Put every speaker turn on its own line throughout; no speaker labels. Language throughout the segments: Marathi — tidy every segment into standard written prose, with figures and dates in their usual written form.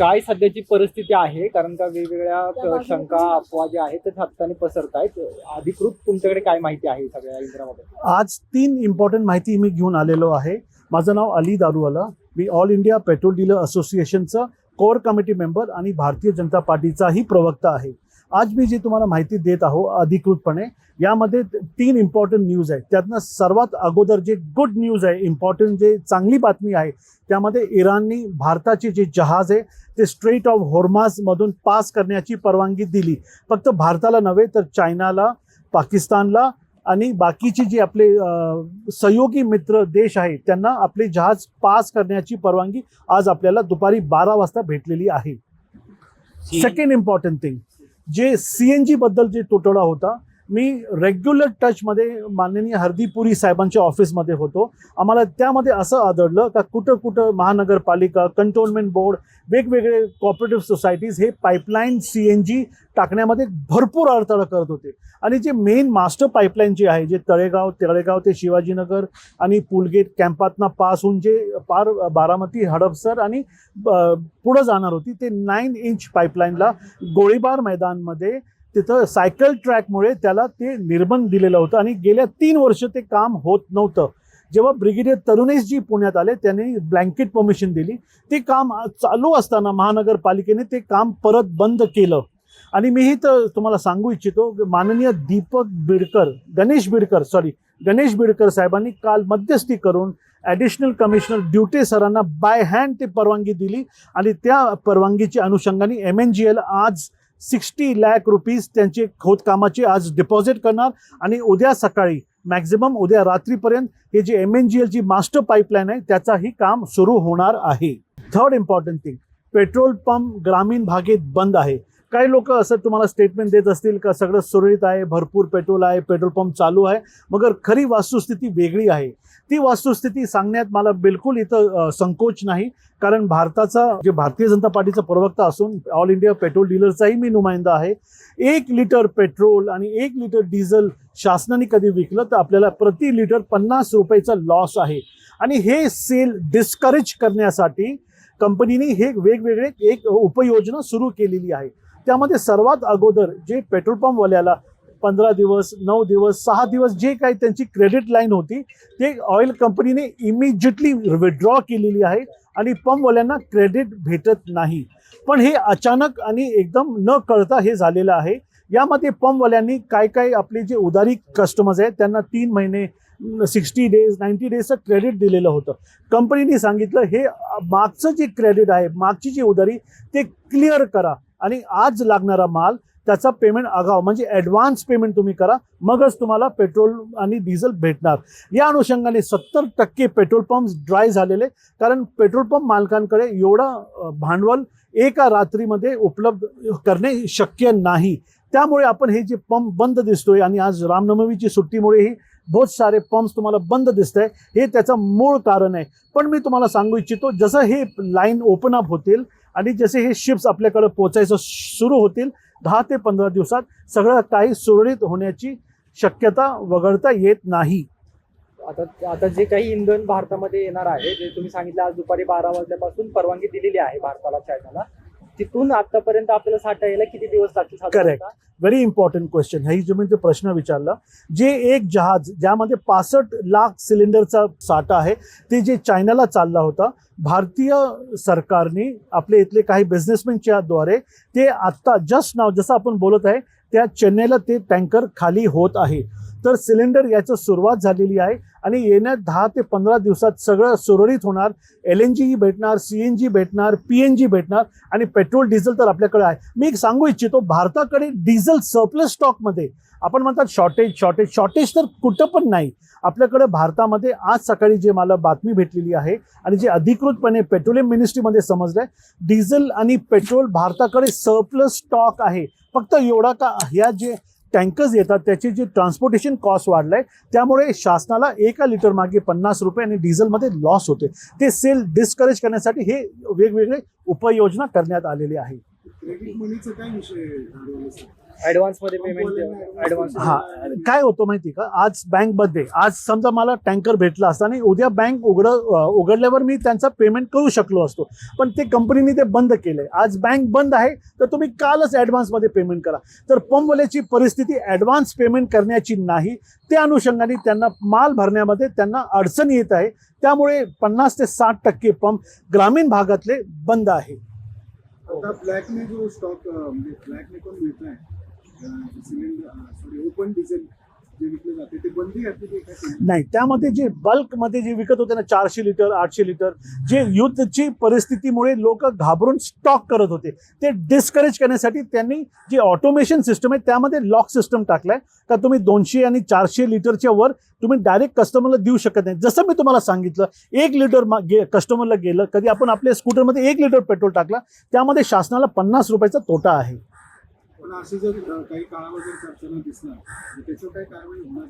काय सध्याची परिस्थिती आहे, कारण का वेगवेगळ्या शंका अफवा ज्या आहेत ते हाताने पसरत आहेत. अधिकृत तुमच्याकडे काय माहिती आहे सगळ्या इंद्रामध्ये?
आज 3 इम्पॉर्टंट माहिती मी घेऊन आलेलो आहे. माझं नाव अली दारूवाला. मी ऑल इंडिया पेट्रोल डीलर असोसिएशनचा कोर कमिटी मेंबर आणि भारतीय जनता पार्टीचाही प्रवक्ता आहे. आज मी जी तुम्हाला माहिती देत आहो अधिकृतपणे, यामध्ये 3 इम्पॉर्टंट न्यूज आहेत. त्यातनं सर्वात अगोदर जे गुड न्यूज आहे, इम्पॉर्टंट जे चांगली बातमी आहे, त्यामध्ये इराणनी भारताचे जे जहाज आहे ते स्ट्रेट ऑफ होर्माझमधून पास करण्याची परवानगी दिली. फक्त भारताला नव्हे तर चायनाला, पाकिस्तानला आणि बाकीचे जे आपले सहयोगी मित्र देश आहेत त्यांना आपले जहाज पास करण्याची परवानगी आज आपल्याला दुपारी 12 वाजता भेटलेली आहे. सेकंड इम्पॉर्टंट थिंग, जे CNG बद्दल जे तुटवडा होता, मी रेग्युलर टचमध्ये माननीय हरदीप पुरी साहेबांच्या ऑफिसमध्ये होतो. आम्हाला त्यामध्ये असं आढळलं का कुठं महानगरपालिका, कंटोनमेंट बोर्ड, वेगवेगळे कोऑपरेटिव्ह सोसायटीज हे पाईपलाईन CNG टाकण्यामध्ये भरपूर अडथळा करत होते. आणि जे मेन मास्टर पाईपलाईन जे आहे, जे तळेगाव ते शिवाजीनगर आणि पुलगेट कॅम्पातनं पास होऊन जे पार बारामती, हडपसर आणि पुढं जाणार होती, ते 9 इंच पाईपलाईनला गोळीबार मैदानमध्ये तिथं सायकल ट्रॅकमुळे त्याला ते निर्बंध दिलेलं होतं आणि गेल्या 3 वर्ष ते काम होत नव्हतं. जेव्हा ब्रिगेडियर तरुणेशजी पुण्यात आले त्यांनी ब्लँकेट परमिशन दिली. ते काम चालू असताना महानगरपालिकेने ते काम परत बंद केलं. आणि मीही तर तुम्हाला सांगू इच्छितो, माननीय गणेश बिडकर साहेबांनी काल मध्यस्थी करून ॲडिशनल कमिशनर ड्युटे सरांना बाय हँड ते परवानगी दिली आणि त्या परवानगीच्या अनुषंगाने MNGL आज 60 लाख रुपीज त्यांचे खोदकामाचे आज डिपॉझिट करणार आणि उद्या सकाळी मॅक्झिमम उद्या रात्रीपर्यंत हे जे MNGL ची मास्टर पाईपलाईन आहे त्याचाही काम सुरू होणार आहे. Third important thing, petrol pump ग्रामीण भागेत बंद आहे. काही लोक असं तुम्हाला स्टेटमेंट देत असतील का सगळं सुरळीत आहे, भरपूर पेट्रोल आहे, पेट्रोल पंप चालू आहे, मगर खरी वस्तुस्थिती वेगळी आहे. ती वस्तुस्थिती सांगण्यात मला बिलकुल इथं संकोच नाही, कारण भारतीय जनता पार्टीचा प्रवक्ता असून ऑल इंडिया पेट्रोल डीलरचाही मी नुमाइंदा आहे. 1 लिटर पेट्रोल आणि 1 लिटर डिझेल शासनाने कधी विकलं तर आपल्याला प्रति लिटर 50 रुपयाचा लॉस आहे. आणि हे सेल डिस्करेज करण्यासाठी कंपनीने हे वेगवेगळे एक उपयोजना सुरू केलेली आहे. त्यामध्ये सर्वात अगोदर जे पेट्रोल पंपवाल्याला 15 दिवस, 9 दिवस, 6 दिवस जे काही त्यांची क्रेडिट लाईन होती ते ऑइल कंपनीने इमिजिएटली विड्रॉ केलेली आहे आणि पंपवाल्यांना क्रेडिट भेटत नाही. पण हे अचानक आणि एकदम न कळता हे झालेलं आहे. यामध्ये पंपवाल्यांनी काय आपले जे उधारी कस्टमर्स आहेत त्यांना 3 महिने, 60 डेज, 90 डेजचं क्रेडिट दिलेलं होतं. कंपनीने सांगितलं हे मागचं जे क्रेडिट आहे, मागची जी उधारी ते क्लिअर करा आणि आज लागणारा माल त्याचा पेमेंट आगाव म्हणजे ॲडव्हान्स पेमेंट तुम्ही करा, मगच तुम्हाला पेट्रोल आणि डिझेल भेटणार. या अनुषंगाने 70% पेट्रोल पंप्स ड्राय झालेले, कारण पेट्रोल पंप मालकांकडे एवढं भांडवल एका रात्रीमध्ये उपलब्ध करणे शक्य नाही. त्यामुळे आपण हे जे पंप बंद दिसतोय आणि आज रामनवमीची सुट्टीमुळेही बहुत सारे पंप्स तुम्हाला बंद दिसत आहे, हे त्याचं मूळ कारण आहे. पण मी तुम्हाला सांगू इच्छितो, जसं हे लाईन ओपन अप होतील आणि जसे हे शिप्स आपल्याकडे पोहोचायचं सुरू होतील, 10 ते 15 दिवसात सगळं काही सुरळीत होण्याची शक्यता वगळता येत नाही.
आता जे काही इंधन भारतामध्ये येणार आहे, जे तुम्ही सांगितलं आज दुपारी 12 वाजल्यापासून परवानगी दिलेली आहे भारताला, चायनाला, तिथून आतापर्यंत आपल्याला साठा यायला किती दिवस लागतील?
Correct, very important question. ही जो मी प्रश्न विचारला, जे एक जहाज ज्यामध्ये 65 लाख सिलेंडरचा साठा आहे ते जे चायनाला चालला होता, भारतीय सरकारने आपले इथले काही बिझनेसमॅनच्या द्वारे ते आत्ता जस्ट नाव जसं आपण बोलत आहे त्या चेन्नईला ते टँकर खाली होत आहे. तर सिलेंडर याचं सुरुवात झालेली आहे आणि येण्या 10 ते 15 दिवसात सगळं सुरळीत होणार. LNG भेटणार, CNG भेटणार, PNG भेटणार आणि पेट्रोल डिझेल तर आपल्याकडे आहे. मी एक सांगू इच्छितो, भारताकडे डिझेल सरप्लस स्टॉकमध्ये, आपण म्हणतात शॉर्टेज तर कुठं पण नाही. आपल्याकडे भारतामध्ये आज सकाळी जे मला बातमी भेटलेली आहे आणि जे अधिकृतपणे पेट्रोलियम मिनिस्ट्रीमध्ये समजलंय, डिझेल आणि पेट्रोल भारताकडे सरप्लस स्टॉक आहे. फक्त एवढा का ह्या जे टँकर्स येतात त्याचे जे ट्रान्सपोर्टेशन कॉस्ट वाढलाय, त्यामुळे शासनाला 1 लिटर मागे 50 रुपये आणि डिझेलमध्ये लॉस होते. ते सेल डिस्करेज करण्यासाठी हे वेगवेगळे उपाययोजना करण्यात आलेली आहे.
क्रेडिट मनीचा काय विषय?
ऍडव्हान्स मध्ये पेमेंट ऍडव्हान्स
हा काय होतं माहिती का, आज बँक बंद आहे, आज समजा मला टँकर भेटला असता आणि उद्या बँक उघडल्यावर मी त्यांचा पेमेंट करू शकलो असतो, पण ते कंपनीने ते बंद केलंय. आज बँक बंद आहे तर तुम्ही कालच ऍडव्हान्समध्ये पेमेंट करा. तर पंपवाल्याची परिस्थिती ऍडव्हान्स पेमेंट करण्याची नाही, त्या अनुषंगाने त्यांना माल भरण्यामध्ये त्यांना अडचण येत आहे. त्यामुळे 50 ते 60% पंप ग्रामीण भागातले बंद आहे.
आता ब्लॅक में जो स्टॉक म्हणजे ब्लॅक में पण मिळत आहे सिलेंडर सॉरी ओपन डिझेल जे विकले जाते ते बंदी घातली की काय?
नाही, त्यामध्ये जे बल्कमध्ये जे विकत होते ना 400 लिटर 800 लिटर, जे युद्धची परिस्थितीमुळे लोक घाबरून स्टॉक करत होते, ते डिस्करेज करण्यासाठी त्यांनी जे ऑटोमेशन सिस्टम आहे त्यामध्ये लॉक सिस्टम टाकलाय का तुम्ही 200 आणि 400 लिटरच्या वर तुम्ही डायरेक्ट कस्टमरला देऊ शकत नाही. जसं मी तुम्हाला सांगितलं 1 लिटर कस्टमरला गेलं, कधी आपण आपल्या स्कूटरमध्ये 1 लिटर पेट्रोल टाकला त्यामध्ये शासनाला 50 रुपयाचा तोटा आहे.
पण असे जर काही काळाबाजार करताना दिसणार तर त्याच्यावर काय कारवाई होणार?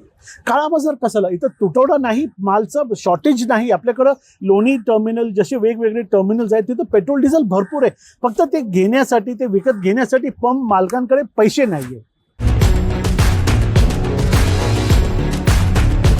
काळाबाजार कशाला, इथं तुटवडा नाही, मालचं शॉर्टेज नाही. आपल्याकडं लोणी टर्मिनल जसे वेगवेगळे टर्मिनल्स आहेत तिथं पेट्रोल डिझेल भरपूर आहे, फक्त ते घेण्यासाठी ते विकत घेण्यासाठी पंप मालकांकडे पैसे नाही आहे.